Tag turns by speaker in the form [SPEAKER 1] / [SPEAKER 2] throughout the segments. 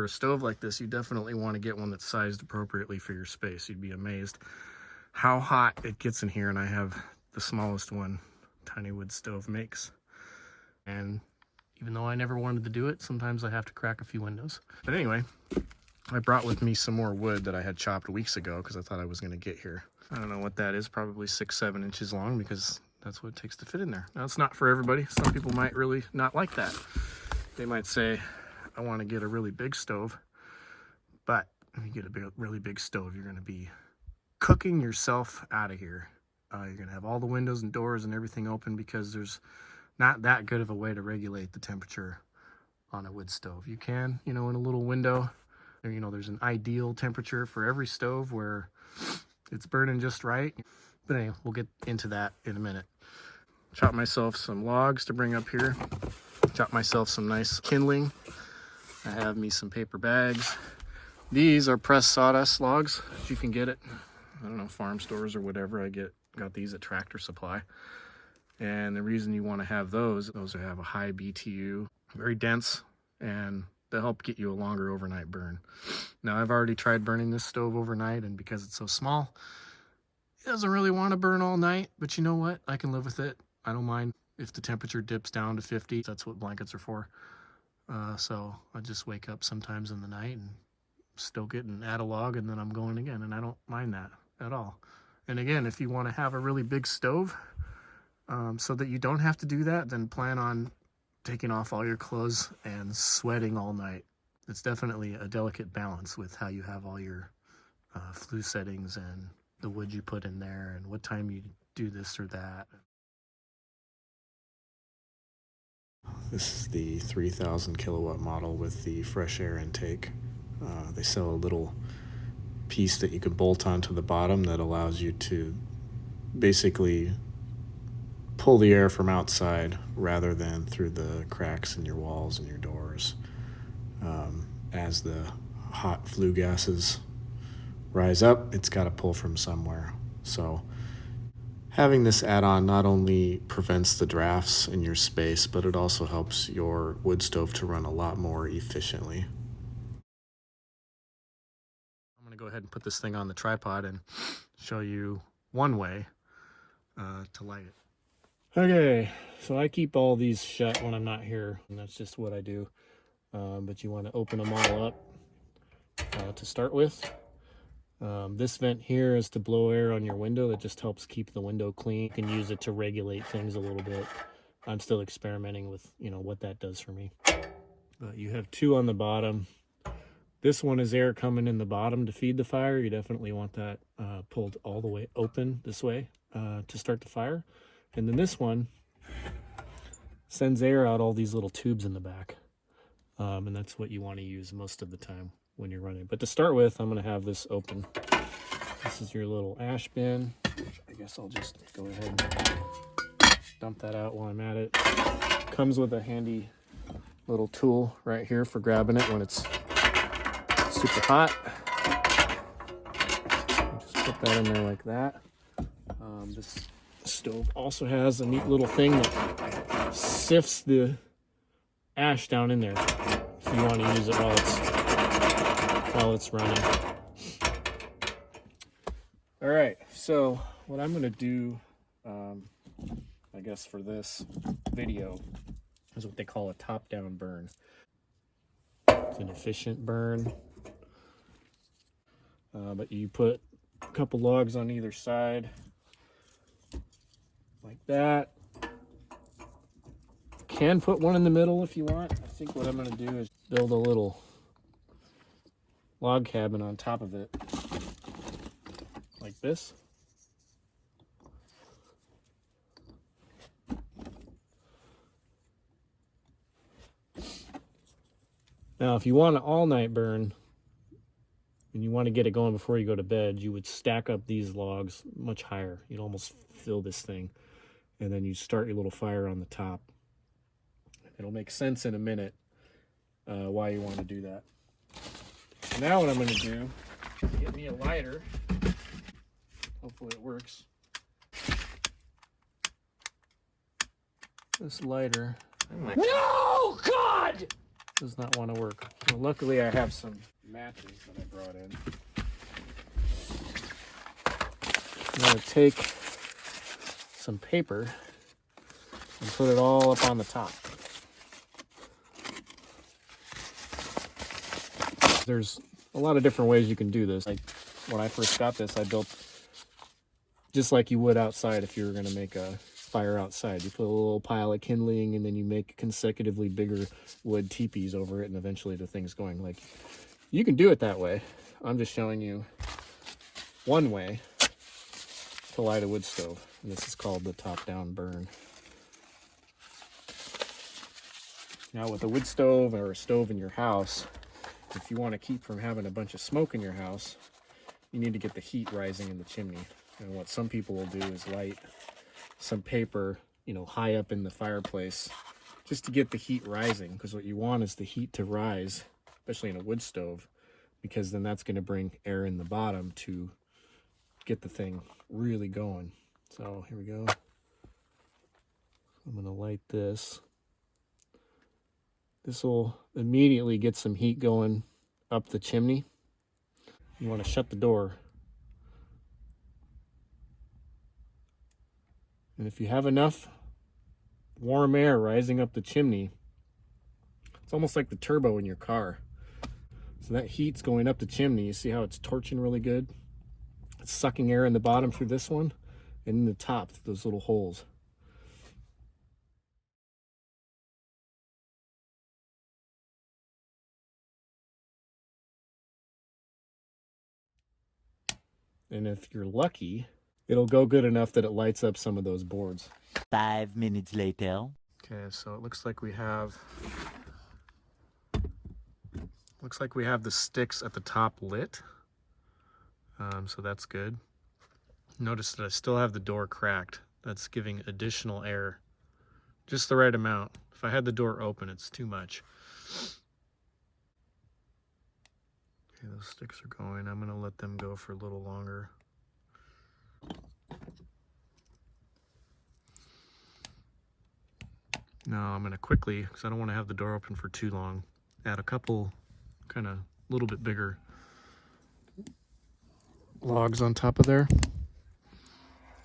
[SPEAKER 1] a stove like this, you definitely want to get one that's sized appropriately for your space. You'd be amazed how hot it gets in here, and I have the smallest one Tinywoodstove makes. And even though I never wanted to do it, sometimes I have to crack a few windows. But anyway, I brought with me some more wood that I had chopped weeks ago because I thought I was going to get here. I don't know what that is, probably 6-7 inches long, because that's what it takes to fit in there. Now, it's not for everybody. Some people might really not like that. They might say, I want to get a really big stove. But if you get a really big stove, you're going to be cooking yourself out of here. You're going to have all the windows and doors and everything open, because there's not that good of a way to regulate the temperature on a wood stove. You can, in a little window. There's an ideal temperature for every stove where it's burning just right. But anyway, we'll get into that in a minute. Chop myself some logs to bring up here. Chop myself some nice kindling. I have me some paper bags. These are pressed sawdust logs. You can get it, I don't know, farm stores or whatever. I got these at Tractor Supply. And the reason you want to have those have a high BTU, very dense, and they'll help get you a longer overnight burn. Now, I've already tried burning this stove overnight, and because it's so small, it doesn't really want to burn all night. But you know what? I can live with it. I don't mind if the temperature dips down to 50. That's what blankets are for. So I just wake up sometimes in the night and stoke it and add a log, and then I'm going again, and I don't mind that at all. And again, if you want to have a really big stove, so that you don't have to do that, then plan on taking off all your clothes and sweating all night. It's definitely a delicate balance with how you have all your flue settings and the wood you put in there and what time you do this or that. This is the 3000 kilowatt model with the fresh air intake. They sell a little piece that you can bolt onto the bottom that allows you to basically pull the air from outside rather than through the cracks in your walls and your doors. As the hot flue gases rise up, it's got to pull from somewhere. So having this add-on not only prevents the drafts in your space, but it also helps your wood stove to run a lot more efficiently. I'm going to go ahead and put this thing on the tripod and show you one way to light it. Okay, so I keep all these shut when I'm not here, and that's just what I do. But you want to open them all up to start with. This vent here is to blow air on your window. That just helps keep the window clean. You can use it to regulate things a little bit. I'm still experimenting with, what that does for me. But you have two on the bottom. This one is air coming in the bottom to feed the fire. You definitely want that pulled all the way open this way to start the fire. And then this one sends air out all these little tubes in the back. And that's what you want to use most of the time when you're running. But to start with, I'm going to have this open. This is your little ash bin. I guess I'll just go ahead and dump that out while I'm at it. Comes with a handy little tool right here for grabbing it when it's super hot. Just put that in there like that. This stove also has a neat little thing that sifts the ash down in there if you want to use it while it's running. All right, so what I'm going to do, I guess for this video, is what they call a top-down burn. It's an efficient burn, but you put a couple logs on either side like that. Can put one in the middle if you want. I think what I'm going to do is build a little log cabin on top of it like this. Now, if you want an all-night burn and you want to get it going before you go to bed, you would stack up these logs much higher. You'd almost fill this thing, and then you start your little fire on the top. It'll make sense in a minute why you want to do that. Now what I'm going to do is get me a lighter. Hopefully it works. This lighter.
[SPEAKER 2] No, God!
[SPEAKER 1] does not want to work. Well, luckily I have some matches that I brought in. I'm going to take some paper and put it all up on the top. There's a lot of different ways you can do this. Like when I first got this, I built just like you would outside if you were going to make a fire outside. You put a little pile of kindling and then you make consecutively bigger wood teepees over it, and eventually the thing's going. Like, you can do it that way. I'm just showing you one way to light a wood stove, and this is called the Topdownburn. Now with a wood stove or a stove in your house, if you want to keep from having a bunch of smoke in your house, you need to get the heat rising in the chimney. And what some people will do is light some paper, you know, high up in the fireplace just to get the heat rising, because what you want is the heat to rise, especially in a wood stove, because then that's going to bring air in the bottom to get the thing really going. So here we go. I'm going to light this. This will immediately get some heat going up the chimney. You want to shut the door. And if you have enough warm air rising up the chimney, it's almost like the turbo in your car. So that heat's going up the chimney. You see how it's torching really good? It's sucking air in the bottom through this one, and in the top through those little holes. And if you're lucky, it'll go good enough that it lights up some of those boards.
[SPEAKER 2] 5 minutes later.
[SPEAKER 1] Okay, so it looks like we have the sticks at the top lit. So that's good. Notice that I still have the door cracked. That's giving additional air, just the right amount. If I had the door open, it's too much. Okay, those sticks are going. I'm gonna let them go for a little longer. Now I'm gonna quickly, because I don't want to have the door open for too long, add a couple kind of little bit bigger logs on top of there.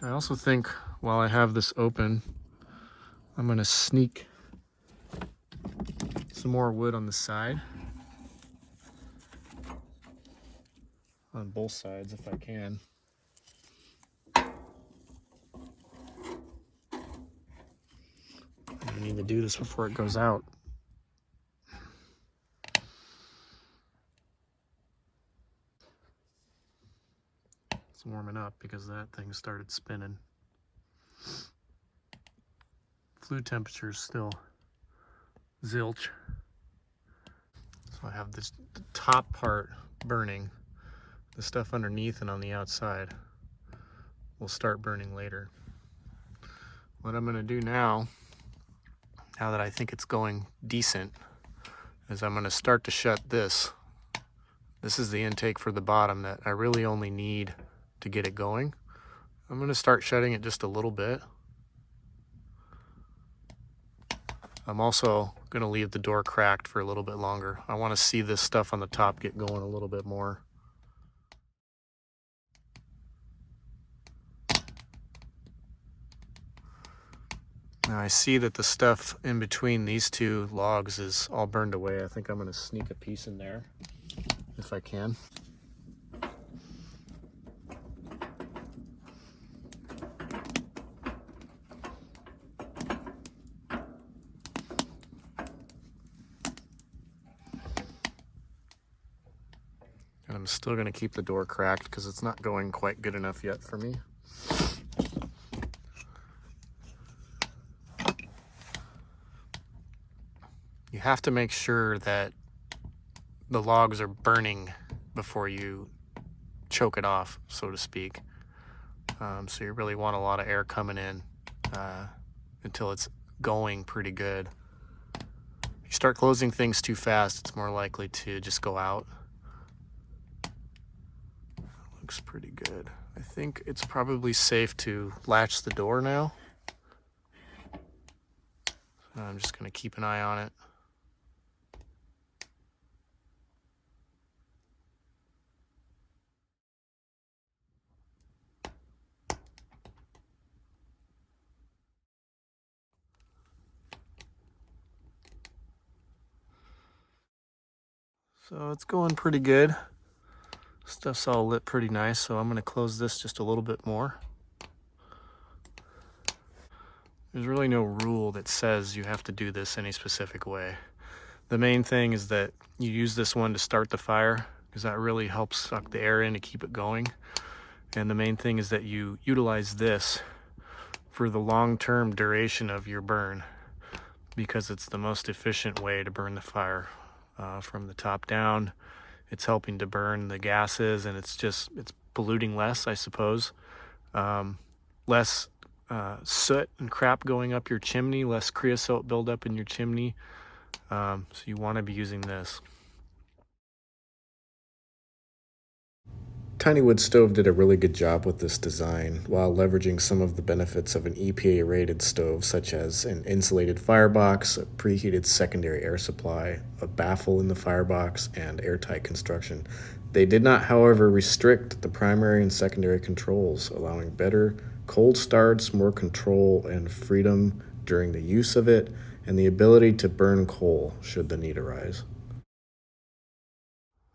[SPEAKER 1] I also think while I have this open, I'm gonna sneak some more wood on the side, on both sides if I can. I need to do this before it goes out. It's warming up because that thing started spinning. Flue temperature is still zilch. So I have this the top part burning. The stuff underneath and on the outside will start burning later. What I'm gonna do now that I think it's going decent, is I'm gonna start to shut this. This is the intake for the bottom that I really only need to get it going. I'm gonna start shutting it just a little bit. I'm also gonna leave the door cracked for a little bit longer. I wanna see this stuff on the top get going a little bit more. Now I see that the stuff in between these two logs is all burned away. I think I'm gonna sneak a piece in there if I can. And I'm still gonna keep the door cracked because it's not going quite good enough yet for me. You have to make sure that the logs are burning before you choke it off, so to speak. So you really want a lot of air coming in until it's going pretty good. If you start closing things too fast, it's more likely to just go out. Looks pretty good. I think it's probably safe to latch the door now. I'm just gonna keep an eye on it. So it's going pretty good. Stuff's all lit pretty nice, so I'm going to close this just a little bit more. There's really no rule that says you have to do this any specific way. The main thing is that you use this one to start the fire, because that really helps suck the air in to keep it going. And the main thing is that you utilize this for the long-term duration of your burn, because it's the most efficient way to burn the fire from the top down. It's helping to burn the gases, and it's polluting less, I suppose. Less soot and crap going up your chimney, less creosote buildup in your chimney. So you want to be using this. Tinywoodstove did a really good job with this design while leveraging some of the benefits of an EPA rated stove, such as an insulated firebox, a preheated secondary air supply, a baffle in the firebox, and airtight construction. They did not, however, restrict the primary and secondary controls, allowing better cold starts, more control and freedom during the use of it, and the ability to burn coal should the need arise.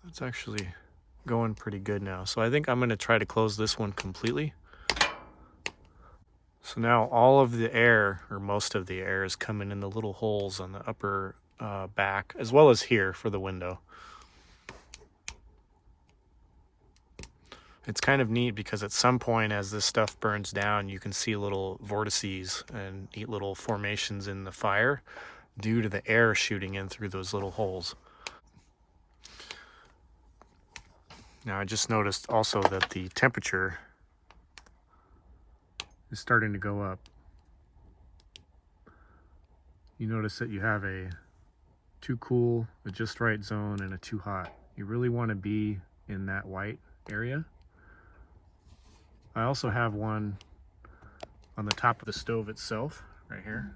[SPEAKER 1] That's actually going pretty good now. So I think I'm going to try to close this one completely. So now all of the air, or most of the air, is coming in the little holes on the upper back, as well as here for the window. It's kind of neat because at some point as this stuff burns down, you can see little vortices and neat little formations in the fire due to the air shooting in through those little holes. Now I just noticed also that the temperature is starting to go up. You notice that you have a too cool, a just right zone, and a too hot. You really want to be in that white area. I also have one on the top of the stove itself, right here.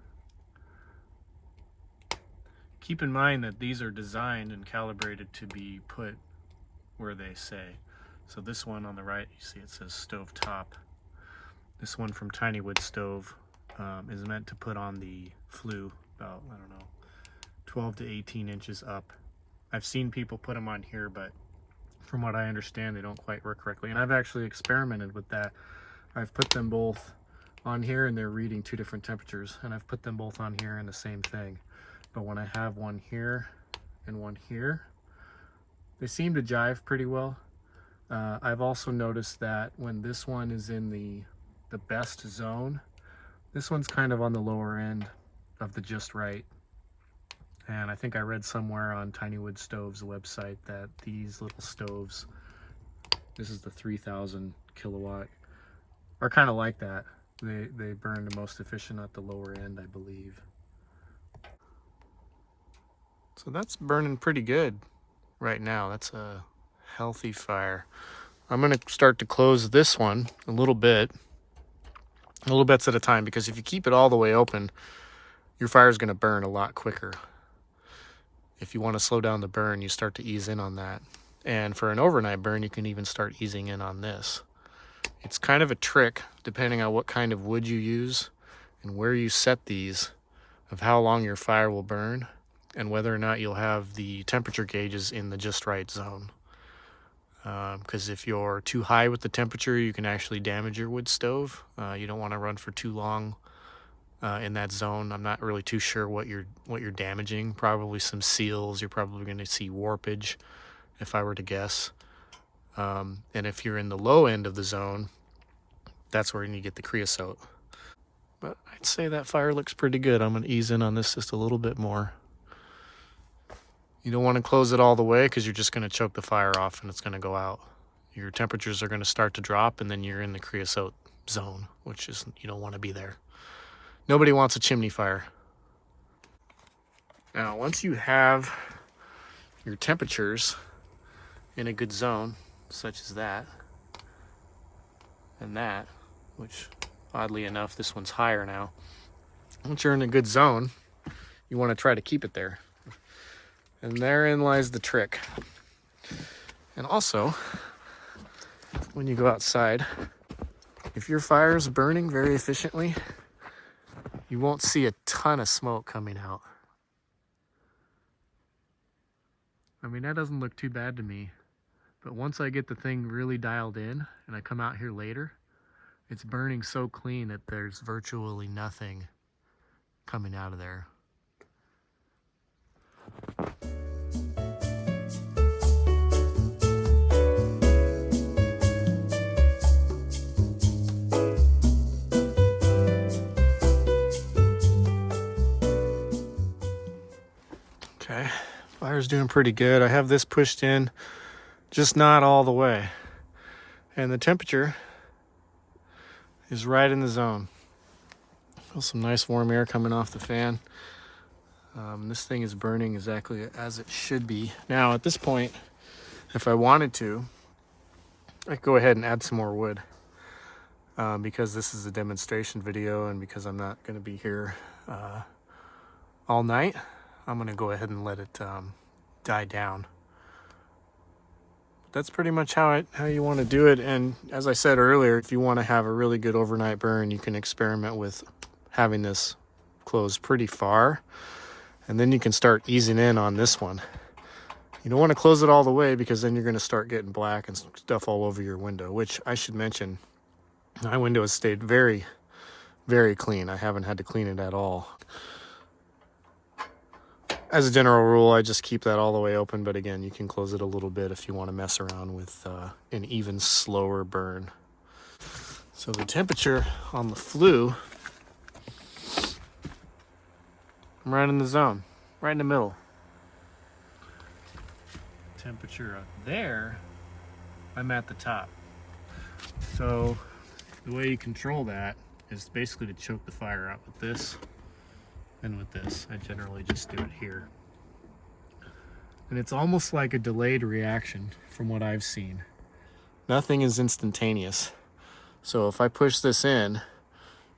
[SPEAKER 1] Keep in mind that these are designed and calibrated to be put where they say. So this one on the right, you see it says stove top. This one from Tinywoodstove is meant to put on the flue about, I don't know, 12 to 18 inches up. I've seen people put them on here, but from what I understand, they don't quite work correctly. And I've actually experimented with that. I've put them both on here and they're reading two different temperatures, and I've put them both on here and the same thing. But when I have one here and one here, they seem to jive pretty well. I've also noticed that when this one is in the best zone, this one's kind of on the lower end of the just right. And I think I read somewhere on Tinywoodstove's website that these little stoves, this is the 3000 kilowatt, are kind of like that. They burn the most efficient at the lower end, I believe. So that's burning pretty good right now. That's a healthy fire. I'm going to start to close this one a little bits at a time, because if you keep it all the way open, your fire is going to burn a lot quicker. If you want to slow down the burn, you start to ease in on that. And for an overnight burn, you can even start easing in on this. It's kind of a trick, depending on what kind of wood you use and where you set these, of how long your fire will burn and whether or not you'll have the temperature gauges in the just right zone. Because if you're too high with the temperature, you can actually damage your wood stove. You don't want to run for too long in that zone. I'm not really too sure what you're damaging. Probably some seals. You're probably going to see warpage, if I were to guess. And if you're in the low end of the zone, that's where you get the creosote. But I'd say that fire looks pretty good. I'm going to ease in on this just a little bit more. You don't want to close it all the way, because you're just going to choke the fire off and it's going to go out. Your temperatures are going to start to drop, and then you're in the creosote zone, which is, you don't want to be there. Nobody wants a chimney fire. Now, once you have your temperatures in a good zone, such as that and that, which oddly enough, this one's higher now. Once you're in a good zone, you want to try to keep it there. And therein lies the trick. And also, when you go outside, if your fire is burning very efficiently, you won't see a ton of smoke coming out. I mean, that doesn't look too bad to me. But once I get the thing really dialed in and I come out here later, it's burning so clean that there's virtually nothing coming out of there. Okay, fire's doing pretty good. I have this pushed in, just not all the way. And the temperature is right in the zone. Feel some nice warm air coming off the fan. This thing is burning exactly as it should be. Now, at this point, if I wanted to, I could go ahead and add some more wood. Because this is a demonstration video and because I'm not going to be here all night, I'm going to go ahead and let it die down. That's pretty much how you want to do it. And as I said earlier, if you want to have a really good overnight burn, you can experiment with having this closed pretty far, and then you can start easing in on this one. You don't want to close it all the way because then you're going to start getting black and stuff all over your window, which I should mention, my window has stayed very, very clean. I haven't had to clean it at all. As a general rule, I just keep that all the way open, but again, you can close it a little bit if you want to mess around with an even slower burn. So the temperature on the Flue, I'm right in the zone, right in the middle. Temperature up there, I'm at the top. So the way you control that is basically to choke the fire out with this. And with this, I generally just do it here. And it's almost like a delayed reaction from what I've seen. Nothing is instantaneous. So if I push this in,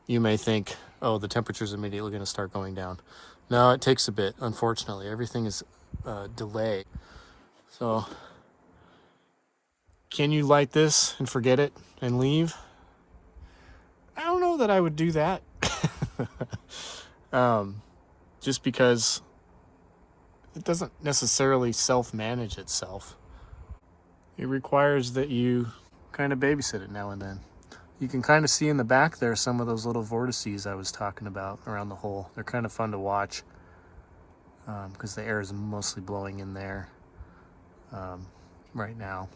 [SPEAKER 1] you may think, oh, the temperature's immediately going to start going down. No, it takes a bit, unfortunately. Everything is delayed. So can you light this and forget it and leave? I don't know that I would do that. Just because it doesn't necessarily self-manage itself. It requires that you kind of babysit it now and then. You can kind of see in the back there some of those little vortices I was talking about around the hole. They're kind of fun to watch because the air is mostly blowing in there right now.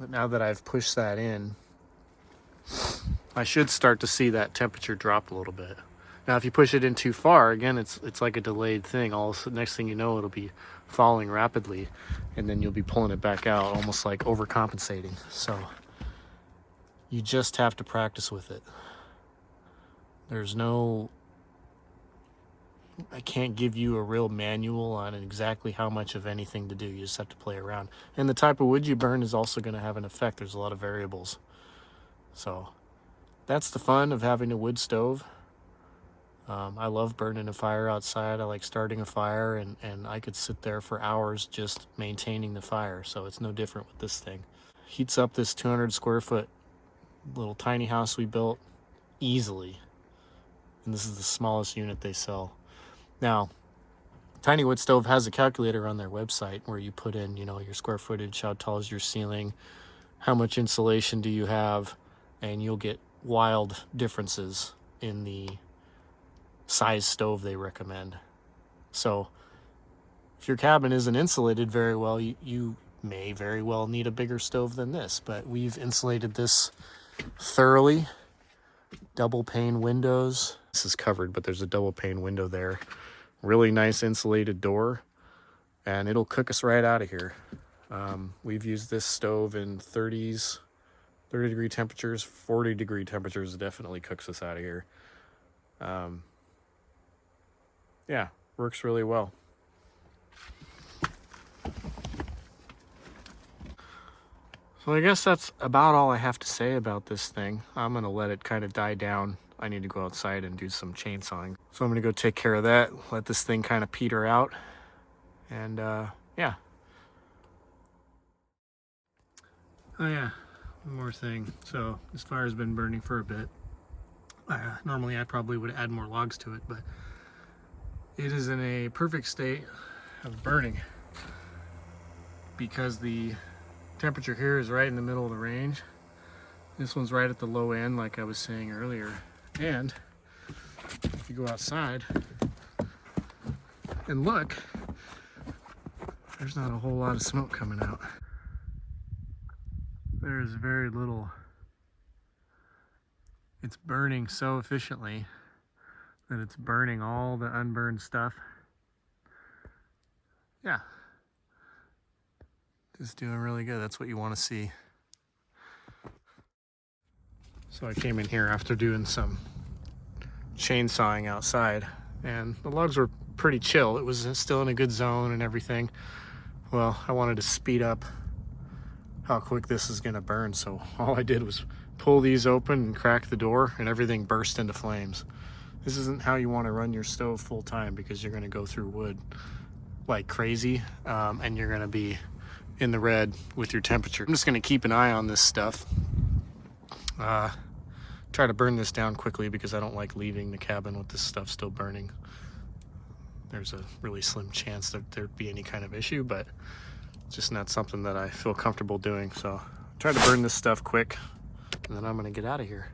[SPEAKER 1] But now that I've pushed that in, I should start to see that temperature drop a little bit. Now, if you push it in too far, again, it's like a delayed thing. Next thing you know, it'll be falling rapidly, and then you'll be pulling it back out, almost like overcompensating. So you just have to practice with it. I can't give you a real manual on exactly how much of anything to do. You just have to play around. And the type of wood you burn is also going to have an effect. There's a lot of variables. So that's the fun of having a wood stove. I love burning a fire outside. I like starting a fire, and I could sit there for hours just maintaining the fire. So it's no different with this thing. Heats up this 200 square foot little tiny house we built easily. And this is the smallest unit they sell. Now, Tinywoodstove has a calculator on their website where you put in, your square footage, how tall is your ceiling, how much insulation do you have, and you'll get wild differences in the size stove they recommend. So if your cabin isn't insulated very well, you may very well need a bigger stove than this, but we've insulated this thoroughly. Double pane windows. This is covered, but there's a double pane window there. Really nice insulated door, and it'll cook us right out of here. We've used this stove in 30 degree temperatures, 40 degree temperatures. It definitely cooks us out of here. Yeah, works really well. So I guess that's about all I have to say about this thing. I'm gonna let it kind of die down. I need to go outside and do some chainsawing. So I'm gonna go take care of that, let this thing kind of peter out, and yeah. Oh yeah, one more thing. So this fire's been burning for a bit. Normally I probably would add more logs to it, but it is in a perfect state of burning because the temperature here is right in the middle of the range. This one's right at the low end, like I was saying earlier. And if you go outside and look, there's not a whole lot of smoke coming out. There's very little. It's burning so efficiently that it's burning all the unburned stuff. Yeah. Just doing really good. That's what you want to see. So I came in here after doing some chainsawing outside, and the logs were pretty chill. It was still in a good zone and everything. Well, I wanted to speed up how quick this is going to burn, so all I did was pull these open and crack the door, and everything burst into flames. This isn't how you want to run your stove full time, because you're going to go through wood like crazy, and you're going to be in the red with your temperature. I'm just going to keep an eye on this stuff. Try to burn this down quickly because I don't like leaving the cabin with this stuff still burning. There's a really slim chance that there'd be any kind of issue, but it's just not something that I feel comfortable doing. So try to burn this stuff quick, and then I'm gonna get out of here.